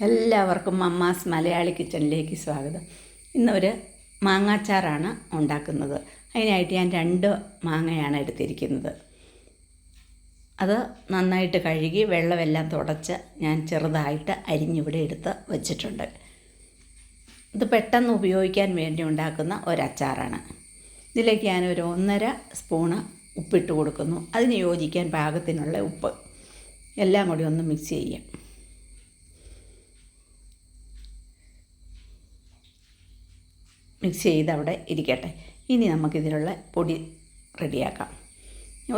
എല്ലാവർക്കും മമ്മാസ് മലയാളി കിച്ചണിലേക്ക് സ്വാഗതം. ഇന്നൊരു മാങ്ങാച്ചാറാണ് ഉണ്ടാക്കുന്നത്. അതിനായിട്ട് ഞാൻ 2 മാങ്ങയാണ് എടുത്തിരിക്കുന്നത്. അത് നന്നായിട്ട് കഴുകി വെള്ളമെല്ലാം തുടച്ച് ഞാൻ ചെറുതായിട്ട് അരിഞ്ഞിവിടെ എടുത്ത് വച്ചിട്ടുണ്ട്. ഇത് പെട്ടെന്ന് ഉപയോഗിക്കാൻ വേണ്ടി ഉണ്ടാക്കുന്ന ഒരച്ചാറാണ്. ഇതിലേക്ക് ഞാനൊരു 1.5 സ്പൂണ് ഉപ്പിട്ട് കൊടുക്കുന്നു. അതിന് യോജിക്കാൻ പാകത്തിനുള്ള ഉപ്പ് എല്ലാം കൂടി ഒന്ന് മിക്സ് ചെയ്യാം. മിക്സ് ചെയ്ത് അവിടെ ഇരിക്കട്ടെ. ഇനി നമുക്കിതിനുള്ള പൊടി റെഡിയാക്കാം.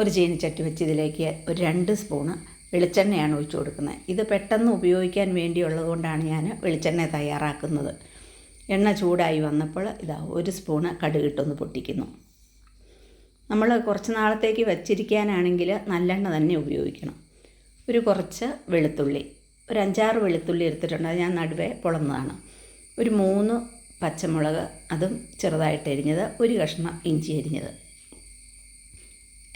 ഒരു ചീനിച്ചട്ടി വെച്ച് ഇതിലേക്ക് ഒരു 2 സ്പൂണ് വെളിച്ചെണ്ണയാണ് ഒഴിച്ചു കൊടുക്കുന്നത്. ഇത് പെട്ടെന്ന് ഉപയോഗിക്കാൻ വേണ്ടിയുള്ളത് കൊണ്ടാണ് ഞാൻ വെളിച്ചെണ്ണ തയ്യാറാക്കുന്നത്. എണ്ണ ചൂടായി വന്നപ്പോൾ ഇതാ 1 സ്പൂണ് കടുകിട്ടൊന്ന് പൊട്ടിക്കുന്നു. നമ്മൾ കുറച്ച് നാളത്തേക്ക് വച്ചിരിക്കാനാണെങ്കിൽ നല്ലെണ്ണ തന്നെ ഉപയോഗിക്കണം. കുറച്ച് വെളുത്തുള്ളി, ഒരു 5-6 വെളുത്തുള്ളി എടുത്തിട്ടുണ്ട്. അത് ഞാൻ നടുവേ പൊളന്നതാണ്. ഒരു 3 പച്ചമുളക്, അതും ചെറുതായിട്ട് അരിഞ്ഞത്, ഒരു കഷ്ണം ഇഞ്ചി അരിഞ്ഞത്,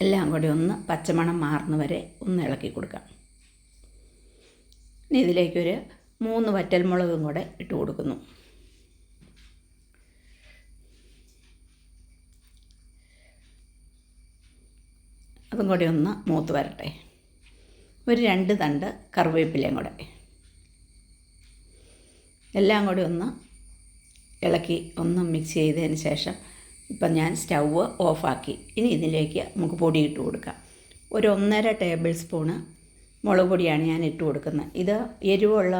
എല്ലാം കൂടി ഒന്ന് പച്ചമണം മാറുന്ന വരെ ഒന്ന് ഇളക്കി കൊടുക്കാം. ഇനി ഇതിലേക്കൊരു 3 വറ്റൽമുളകും കൂടെ ഇട്ട് കൊടുക്കുന്നു. അതും കൂടി ഒന്ന് മൂത്ത് വരട്ടെ. ഒരു 2 തണ്ട് കറിവേപ്പിലയും കൂടെ എല്ലാം കൂടി ഒന്ന് ഇളക്കി ഒന്ന് മിക്സ് ചെയ്തതിന് ശേഷം ഇപ്പം ഞാൻ സ്റ്റൗവ് ഓഫാക്കി. ഇനി ഇതിലേക്ക് നമുക്ക് പൊടി ഇട്ട് കൊടുക്കാം. ഒരു 1.5 ടേബിൾ സ്പൂണ് മുളക് പൊടിയാണ് ഞാൻ ഇട്ട് കൊടുക്കുന്നത്. ഇത് എരിവുള്ള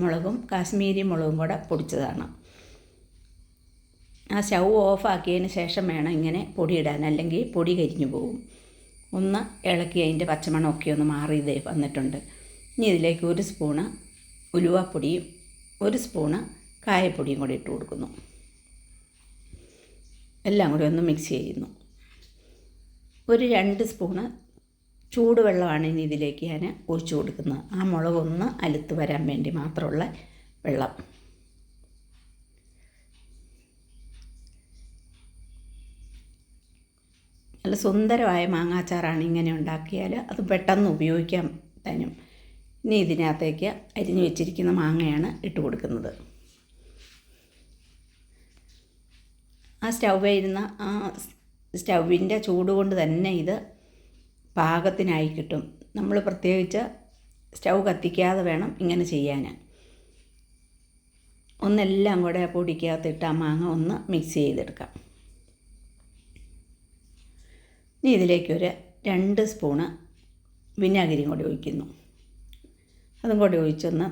മുളകും കാശ്മീരി മുളകും കൂടെ പൊടിച്ചതാണ്. ആ സ്റ്റൗ ഓഫാക്കിയതിന് ശേഷം വേണം ഇങ്ങനെ പൊടി ഇടാൻ, അല്ലെങ്കിൽ പൊടി കരിഞ്ഞു പോകും. ഒന്ന് ഇളക്കി അതിൻ്റെ പച്ചമണമൊക്കെ ഒന്ന് മാറി ഇതേ വന്നിട്ടുണ്ട്. ഇനി ഇതിലേക്ക് 1 സ്പൂണ് ഉലുവാപ്പൊടിയും 1 സ്പൂണ് കായപ്പൊടിയും കൂടി ഇട്ട് കൊടുക്കുന്നു. എല്ലാം കൂടി ഒന്ന് മിക്സ് ചെയ്യുന്നു. ഒരു 2 സ്പൂണ് ചൂടുവെള്ളമാണ് ഇനി ഇതിലേക്ക് ഞാൻ ഒഴിച്ചു കൊടുക്കുന്നത്. ആ മുളകൊന്ന് അലുത്ത് വരാൻ വേണ്ടി മാത്രമുള്ള വെള്ളം. നല്ല സുന്ദരമായ മാങ്ങാച്ചാറാണ്. ഇങ്ങനെ ഉണ്ടാക്കിയാൽ അത് പെട്ടെന്ന് ഉപയോഗിക്കാൻ തരും. ഇനി ഇതിനകത്തേക്ക് അരിഞ്ഞു വെച്ചിരിക്കുന്ന മാങ്ങയാണ് ഇട്ട് കൊടുക്കുന്നത്. ആ സ്റ്റൗവിരുന്ന ആ സ്റ്റൗവിൻ്റെ ചൂട് കൊണ്ട് തന്നെ ഇത് പാകത്തിനായി കിട്ടും. നമ്മൾ പ്രത്യേകിച്ച് സ്റ്റൗ കത്തിക്കാതെ വേണം ഇങ്ങനെ ചെയ്യാൻ. ഒന്നെല്ലാം കൂടെ പൊടിക്കകത്തിട്ട് ആ മാങ്ങ ഒന്ന് മിക്സ് ചെയ്തെടുക്കാം. ഇനി ഇതിലേക്കൊരു 2 സ്പൂണ് വിനാഗിരിയും കൂടി ഒഴിക്കുന്നു. അതും കൂടി ഒഴിച്ചൊന്ന്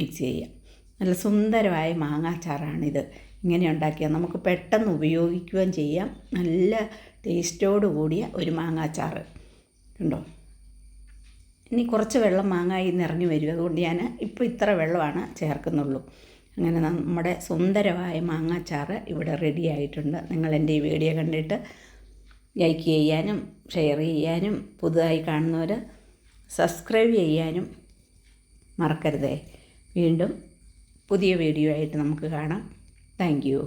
മിക്സ് ചെയ്യാം. നല്ല സുന്ദരമായ മാങ്ങാച്ചാറാണിത്. ഇങ്ങനെ ഉണ്ടാക്കിയാൽ നമുക്ക് പെട്ടെന്ന് ഉപയോഗിക്കുകയും ചെയ്യാം. നല്ല ടേസ്റ്റോട് കൂടിയ ഒരു മാങ്ങാച്ചാറ് ഉണ്ടോ. ഇനി കുറച്ച് വെള്ളം മാങ്ങായി നിറഞ്ഞു വരും. അതുകൊണ്ട് ഞാൻ ഇപ്പോൾ ഇത്ര വെള്ളമാണ് ചേർക്കുന്നുള്ളൂ. അങ്ങനെ നമ്മുടെ സുന്ദരമായ മാങ്ങാച്ചാറ് ഇവിടെ റെഡി ആയിട്ടുണ്ട്. നിങ്ങൾ എൻ്റെ ഈ വീഡിയോ കണ്ടിട്ട് ലൈക്ക് ചെയ്യാനും ഷെയർ ചെയ്യാനും പുതുതായി കാണുന്നവർ സബ്സ്ക്രൈബ് ചെയ്യാനും മറക്കരുതേ. വീണ്ടും പുതിയ വീഡിയോ ആയിട്ട് നമുക്ക് കാണാം. Thank you.